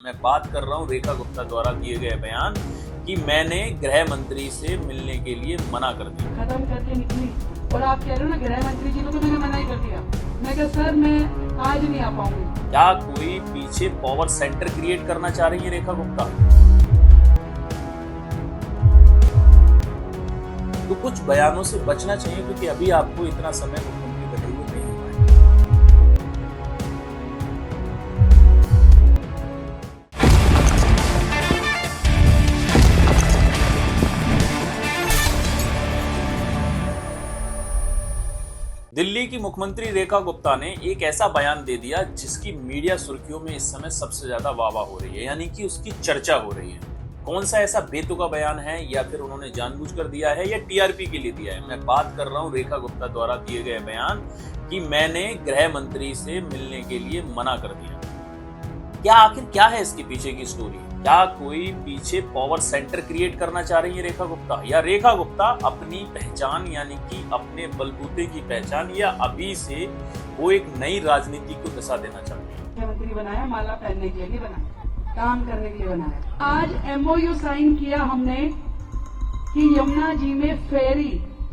मैं बात कर रहा हूं रेखा गुप्ता द्वारा दिए गए बयान कि मैंने गृह मंत्री से मिलने के लिए मना कर दिया। खत्म करके निकली और आप कह रहे हो ना गृह मंत्री जी को, तो मैंने मना ही कर दिया। मैं कहा सर मैं आज नहीं आ पाऊंगी। क्या कोई पीछे पावर सेंटर क्रिएट करना चाह रही है रेखा गुप्ता? तो कुछ बयानों से बचना चाहिए, क्योंकि अभी आपको इतना समय मुख्यमंत्री बने हुए नहीं हुआ है। दिल्ली की मुख्यमंत्री रेखा गुप्ता ने एक ऐसा बयान दे दिया जिसकी मीडिया सुर्खियों में इस समय सबसे ज्यादा वाह हो रही है, यानी कि उसकी चर्चा हो रही है। कौन सा ऐसा बेतुका बयान है, या फिर उन्होंने जानबूझकर दिया है, या टीआरपी के लिए दिया है? मैं बात कर रहा हूं रेखा गुप्ता द्वारा दिए गए बयान कि मैंने गृह मंत्री से मिलने के लिए मना कर दिया। आखिर क्या है इसके पीछे की स्टोरी? क्या कोई पीछे पावर सेंटर क्रिएट करना चाह रही है रेखा गुप्ता, या रेखा गुप्ता अपनी पहचान यानी कि अपने बलबूते की पहचान, या अभी से वो एक नई राजनीति को दिशा देना चाहती है? मुख्यमंत्री बनाया माला पहनने के लिए बनाया, काम करने के लिए बनाया। आज एमओयू साइन किया हमने कि यमुना जी में फेरी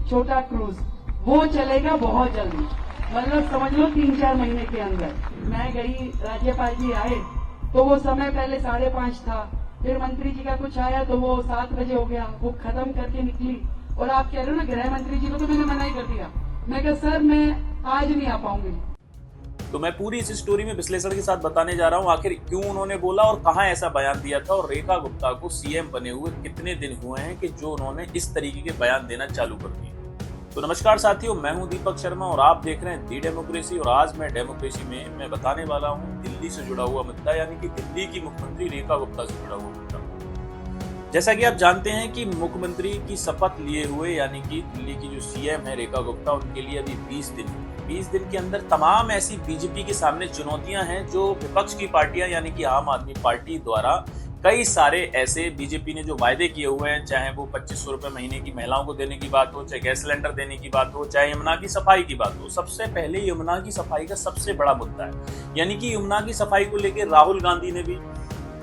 छोटा क्रूज वो चलेगा बहुत जल्दी, मतलब समझ लो 3-4 महीने के अंदर। मैं गई, राज्यपाल जी आए तो वो समय पहले 5:30 था, फिर मंत्री जी का कुछ आया तो वो 7 बजे हो गया, वो खत्म करके निकली और आप कह रहे हो ना गृह मंत्री जी को, तो मैंने मना ही कर दिया। मैं कहा सर मैं आज नहीं आ पाऊंगी। तो मैं पूरी इस स्टोरी में विश्लेषण के साथ बताने जा रहा हूं आखिर क्यों उन्होंने बोला और कहां ऐसा बयान दिया था, और रेखा गुप्ता को सीएम बने हुए कितने दिन हुए हैं कि जो उन्होंने इस तरीके के बयान देना चालू कर दिए। तो नमस्कार साथियों, मैं हूं दीपक शर्मा और आप देख रहे हैं दी डेमोक्रेसी। और आज मैं डेमोक्रेसी में मैं बताने वाला हूं दिल्ली से जुड़ा हुआ मुद्दा, यानी कि दिल्ली की मुख्यमंत्री रेखा गुप्ता से जुड़ा हुआ मुद्दा। जैसा कि आप जानते हैं कि मुख्यमंत्री की शपथ लिए हुए यानी कि दिल्ली की जो सीएम है रेखा गुप्ता, उनके लिए अभी 20 दिन है। 20 दिन के अंदर तमाम ऐसी बीजेपी के सामने चुनौतियां हैं जो विपक्ष की पार्टियां यानी कि आम आदमी पार्टी द्वारा कई सारे ऐसे बीजेपी ने जो वायदे किए हुए हैं, चाहे वो 2500 रुपए महीने की महिलाओं को देने की बात हो, चाहे गैस सिलेंडर देने की बात हो, चाहे यमुना की सफाई की बात हो। सबसे पहले यमुना की सफाई का सबसे बड़ा मुद्दा है, यानी कि यमुना की सफाई को लेकर राहुल गांधी ने भी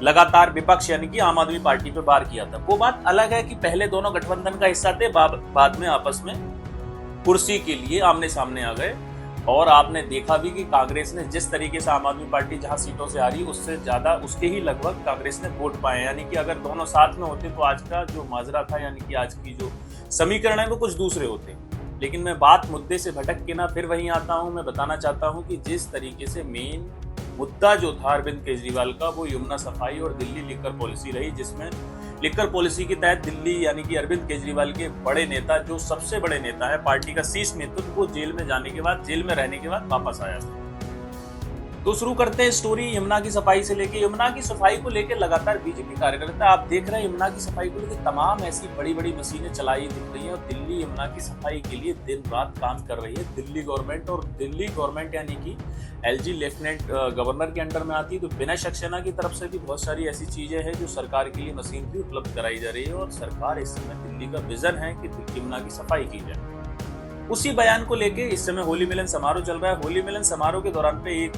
लगातार विपक्ष यानी कि आम आदमी पार्टी पे वार किया था। वो बात अलग है कि पहले दोनों गठबंधन का हिस्सा थे, बाद में आपस में कुर्सी के लिए आमने सामने आ गए। और आपने देखा भी कि कांग्रेस ने जिस तरीके से आम आदमी पार्टी जहां सीटों से आ रही, उससे ज्यादा उसके ही लगभग कांग्रेस ने वोट पाए, यानी कि अगर दोनों साथ में होते तो आज का जो माजरा था यानी कि आज की जो समीकरण है वो कुछ दूसरे होते। लेकिन मैं बात मुद्दे से भटक के ना फिर वहीं आता हूं। मैं बताना चाहता हूं कि जिस तरीके से मेन मुद्दा जो था अरविंद केजरीवाल का, वो यमुना सफाई और दिल्ली लिकर पॉलिसी रही, जिसमें लिकर पॉलिसी के तहत दिल्ली यानी कि अरविंद केजरीवाल के बड़े नेता, जो सबसे बड़े नेता है पार्टी का शीर्ष नेतृत्व, वो जेल में जाने के बाद, जेल में रहने के बाद वापस आया था। तो शुरू करते हैं स्टोरी यमुना की सफाई से लेके। यमुना की सफाई को लेकर लगातार बीजेपी कार्यकर्ता, आप देख रहे हैं यमुना की सफाई को लेकर तमाम ऐसी बड़ी बड़ी मशीनें चलाई दिख रही हैं, और दिल्ली यमुना की सफाई के लिए दिन रात काम कर रही है दिल्ली गवर्नमेंट। और दिल्ली गवर्नमेंट यानी कि एलजी लेफ्टिनेंट गवर्नर के अंडर में आती है, तो विनय सक्सेना की तरफ से भी बहुत सारी ऐसी चीजें हैं जो सरकार के लिए मशीन भी उपलब्ध कराई जा रही है, और सरकार इस समय दिल्ली का विजन है कि यमुना की सफाई की जाए। उसी बयान को लेके इस समय होली मिलन समारोह चल रहा है। होली मिलन समारोह के दौरान पे एक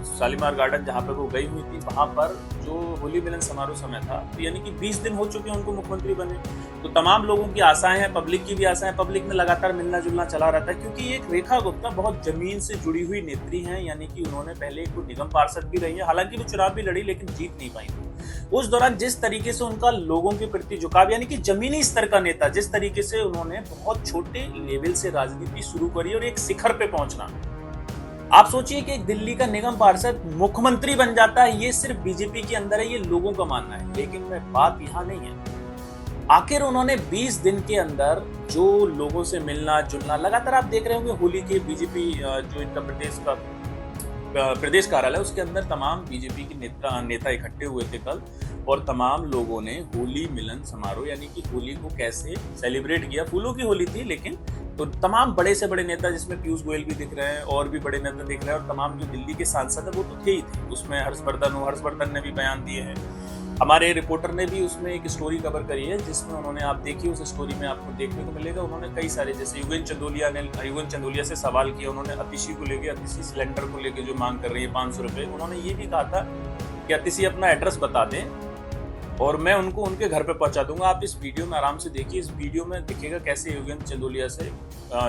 शालीमार गार्डन जहाँ पे वो गई हुई थी, वहां पर जो होली मिलन समारोह समय था, तो यानी कि 20 दिन हो चुके हैं उनको मुख्यमंत्री बने, तो तमाम लोगों की आशाएं हैं, पब्लिक की भी आशाएं, पब्लिक में लगातार मिलना जुलना चला रहता है, क्योंकि एक रेखा गुप्ता बहुत जमीन से जुड़ी हुई नेत्री हैं, यानी कि उन्होंने पहले एक निगम पार्षद भी रही है, हालांकि वो चुनाव भी लड़ी लेकिन जीत नहीं पाई। उस दौरान जिस तरीके से उनका लोगों के प्रति झुकाव, यानी कि जमीनी स्तर का नेता, जिस तरीके से उन्होंने बहुत छोटे लेवल से राजनीति शुरू करी और एक शिखर पे पहुंचना, आप सोचिए कि एक दिल्ली का निगम पार्षद मुख्यमंत्री बन जाता है, ये सिर्फ बीजेपी के अंदर है, ये लोगों का मानना है। लेकिन मैं बात यहां नहीं है, आखिर उन्होंने 20 दिन के अंदर जो लोगों से मिलना जुलना, लगातार आप देख रहे होंगे होली के बीजेपी जो इनका प्रदेश का प्रदेश कार्यालय, उसके अंदर तमाम बीजेपी के नेता इकट्ठे हुए थे कल, और तमाम लोगों ने होली मिलन समारोह यानी कि होली को कैसे सेलिब्रेट किया। फूलों की होली थी, लेकिन तो तमाम बड़े से बड़े नेता, जिसमें पीयूष गोयल भी दिख रहे हैं और भी बड़े नेता दिख रहे हैं, और तमाम जो दिल्ली के सांसद है वो तो थे ही थे। उसमें हर्षवर्धन ने भी बयान दिए हैं। हमारे रिपोर्टर ने भी उसमें एक स्टोरी कवर करी है, जिसमें उन्होंने, आप देखिए उस स्टोरी में आपको देखने को मिलेगा, उन्होंने कई सारे, जैसे युगेन चंदोलिया से सवाल किया उन्होंने अतिशी को लेके, अतिशी सिलेंडर को लेके जो मांग कर रही है 500 रुपए। उन्होंने ये भी कहा था कि अतिथि अपना एड्रेस बता दें और मैं उनको उनके घर पे पहुंचा दूंगा। आप इस वीडियो में आराम से देखिए। इस वीडियो में दिखेगा कैसे योगेंद्र चंदोलिया से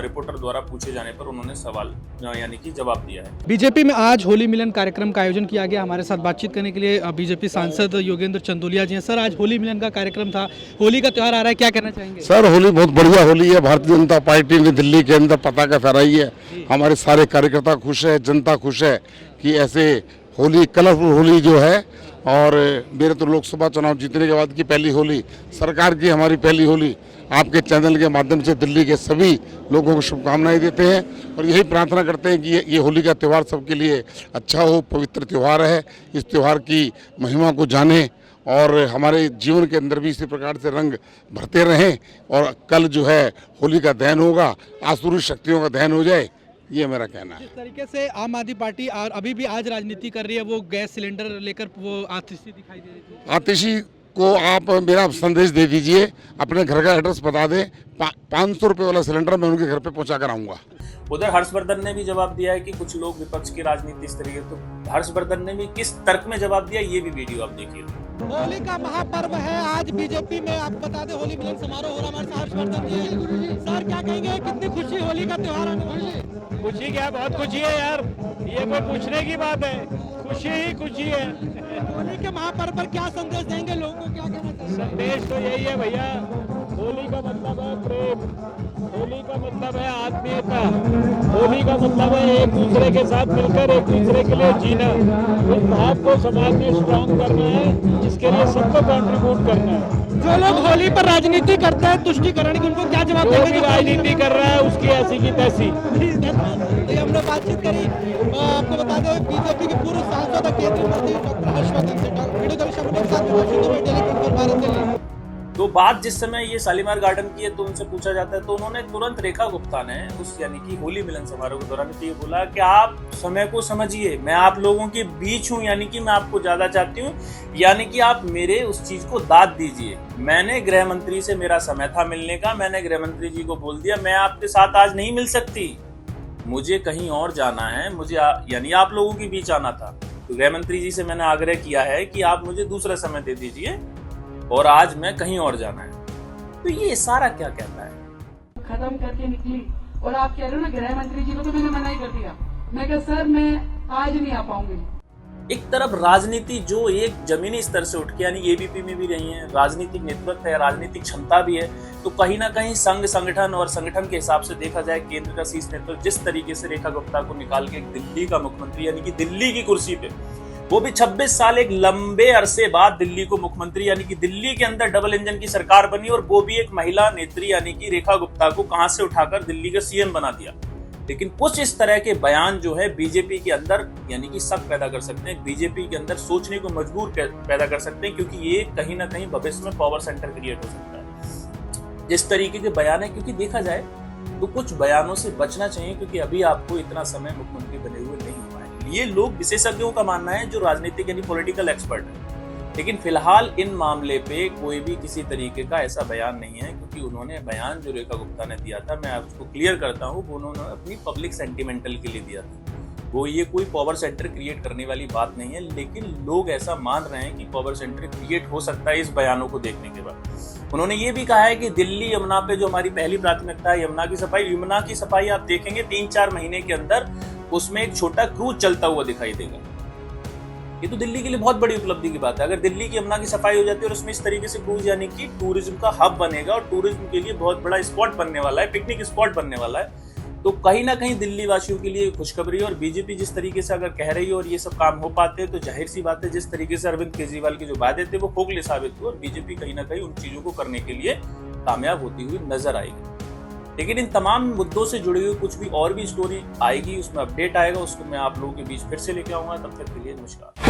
रिपोर्टर द्वारा पूछे जाने पर उन्होंने सवाल यानी कि जवाब दिया है। बीजेपी में आज होली मिलन कार्यक्रम का आयोजन किया गया। हमारे साथ बातचीत करने के लिए बीजेपी सांसद योगेंद्र चंदोलिया जी हैं। सर, आज होली मिलन का कार्यक्रम था, होली का त्यौहार आ रहा है, क्या कहना चाहेंगे? सर, होली बहुत बढ़िया होली है। भारतीय जनता पार्टी ने दिल्ली के अंदर पताका फहराई है। हमारे सारे कार्यकर्ता खुश है, जनता खुश है कि ऐसे होली, कलरफुल होली जो है। और मेरे तो लोकसभा चुनाव जीतने के बाद की पहली होली, सरकार की हमारी पहली होली। आपके चैनल के माध्यम से दिल्ली के सभी लोगों को शुभकामनाएं देते हैं और यही प्रार्थना करते हैं कि ये होली का त्यौहार सबके लिए अच्छा हो, पवित्र त्यौहार है। इस त्यौहार की महिमा को जानें और हमारे जीवन के अंदर भी इसी प्रकार से रंग भरते रहें। और कल जो है होली का दहन होगा, आसुरी शक्तियों का दहन हो जाए, ये मेरा कहना है। जिस तरीके से आम आदमी पार्टी और अभी भी आज राजनीति कर रही है, वो गैस सिलेंडर लेकर वो आतिशी दिखाई दे रही थी। आतिशी को आप मेरा संदेश दे दीजिए, अपने घर का एड्रेस बता दें, 500 रुपये वाला सिलेंडर मैं उनके घर पे पहुंचा कर आऊँगा। उधर हर्षवर्धन ने भी जवाब दिया है कि कुछ लोग विपक्ष की राजनीति इस तरीके, तो हर्षवर्धन ने भी किस तर्क में जवाब दिया, ये भी वीडियो आप देखिए। होली का महापर्व है आज बीजेपी में, आप बता दें होली मिलन समारोह हो रहा है। हमारे साथ हर्षवर्धन जी, सर क्या कहेंगे, कितनी खुशी होली का त्यौहार आने वाला है? खुशी क्या, बहुत खुशी है यार, ये कोई पूछने की बात है, खुशी ही खुशी है। होली के महापर्व पर क्या संदेश देंगे लोगों को, क्या कहना चाहिए? संदेश तो यही है भैया, होली का मतलब है प्रेम, होली का मतलब है आत्मीयता, होली का मतलब है एक दूसरे के साथ मिलकर एक दूसरे के लिए जीना। इस भाव को समाज में स्ट्रॉन्ग करना है, जिसके लिए सबको कंट्रीब्यूट करना है। जो लोग होली पर राजनीति करते हैं तुष्टिकरण की, उनको क्या जवाब जो देंगे? भी राजनीति कर रहा है उसकी ऐसी की तैसी। हमने बातचीत करी, आपको बता दें बीजेपी के पूर्व सांसद केंद्रीय मंत्री डॉक्टर हर्षवर्धन से वीडियो जंक्शन के साथ भारत दिल्ली। तो बात जिस समय ये शालीमार गार्डन की है तो उनसे पूछा जाता है तो उन्होंने तुरंत रेखा गुप्ता ने उस यानी कि होली मिलन समारोह के दौरान ये बोला कि आप समय को समझिए, मैं आप लोगों के बीच हूँ, यानी कि मैं आपको ज्यादा चाहती हूँ, यानी कि आप मेरे उस चीज को दाद दीजिए। मैंने गृह मंत्री से मेरा समय था मिलने का, मैंने गृह मंत्री जी को बोल दिया मैं आपके साथ आज नहीं मिल सकती, मुझे कहीं और जाना है, मुझे यानी आप लोगों के बीच आना था। तो गृह मंत्री जी से मैंने आग्रह किया है कि आप मुझे दूसरा समय दे दीजिए और आज मैं कहीं और जाना है। तो ये सारा क्या कहता है? खत्म करके निकली और आप कह रहे हो ना गृह मंत्री जी को, तो मैंने मना ही कर दिया। मैं कहा सर मैं आज नहीं आ पाऊंगी। एक तरफ राजनीति जो एक जमीनी स्तर से उठ के यानी एबीपी में भी रही है, राजनीतिक नेतृत्व है, राजनीतिक क्षमता भी है, तो कहीं ना कहीं संघ संगठन और संगठन के हिसाब से देखा जाए केंद्र का शीर्ष नेतृत्व जिस तरीके से रेखा गुप्ता को निकाल के दिल्ली का मुख्यमंत्री यानी कि दिल्ली की कुर्सी पे, वो भी 26 साल एक लंबे अरसे बाद दिल्ली को मुख्यमंत्री यानी कि दिल्ली के अंदर डबल इंजन की सरकार बनी और वो भी एक महिला नेत्री यानी कि रेखा गुप्ता को कहां से उठाकर दिल्ली का सीएम बना दिया। लेकिन कुछ इस तरह के बयान जो है बीजेपी के अंदर यानी कि शक पैदा कर सकते हैं, बीजेपी के अंदर सोचने को मजबूर पैदा कर सकते हैं, क्योंकि ये कहीं ना कहीं भविष्य में पावर सेंटर क्रिएट हो सकता है जिस तरीके के बयान है। क्योंकि देखा जाए तो कुछ बयानों से बचना चाहिए, क्योंकि अभी आपको इतना समय मुख्यमंत्री बने हुए नहीं हुआ है। ये लोग विशेषज्ञों का मानना है जो राजनीतिक यानी पॉलिटिकल एक्सपर्ट है, लेकिन फिलहाल इन मामले पे कोई भी किसी तरीके का ऐसा बयान नहीं है, क्योंकि उन्होंने बयान जो रेखा गुप्ता ने दिया था, मैं आपको क्लियर करता हूँ, वो उन्होंने अपनी पब्लिक सेंटिमेंटल के लिए दिया था। वो ये कोई पावर सेंटर क्रिएट करने वाली बात नहीं है, लेकिन लोग ऐसा मान रहे हैं कि पावर सेंटर क्रिएट हो सकता है इस बयानों को देखने के बाद। उन्होंने ये भी कहा है कि दिल्ली यमुना पे जो हमारी पहली प्राथमिकता है यमुना की सफाई आप देखेंगे 3-4 महीने के अंदर उसमें एक छोटा क्रूज चलता हुआ दिखाई देगा। ये तो दिल्ली के लिए बहुत बड़ी उपलब्धि की बात है। अगर दिल्ली की यमुना की सफाई हो जाती है और उसमें इस तरीके से क्रूज यानी कि टूरिज्म का हब बनेगा और टूरिज्म के लिए बहुत बड़ा स्पॉट बनने वाला है, पिकनिक स्पॉट बनने वाला है, तो कहीं ना कहीं दिल्ली वासियों के लिए खुशखबरी है। और बीजेपी जिस तरीके से अगर कह रही है और ये सब काम हो पाते हैं तो जाहिर सी बात है जिस तरीके से अरविंद केजरीवाल के जो वादे थे वो खोखले साबित हुए और बीजेपी कहीं ना कहीं उन चीजों को करने के लिए कामयाब होती हुई नजर आएगी। लेकिन इन तमाम मुद्दों से जुड़ी हुई कुछ भी और भी स्टोरी आएगी, उसमें अपडेट आएगा, उसको मैं आप लोगों के बीच फिर से लेके आऊंगा। तब तक के लिए नमस्कार।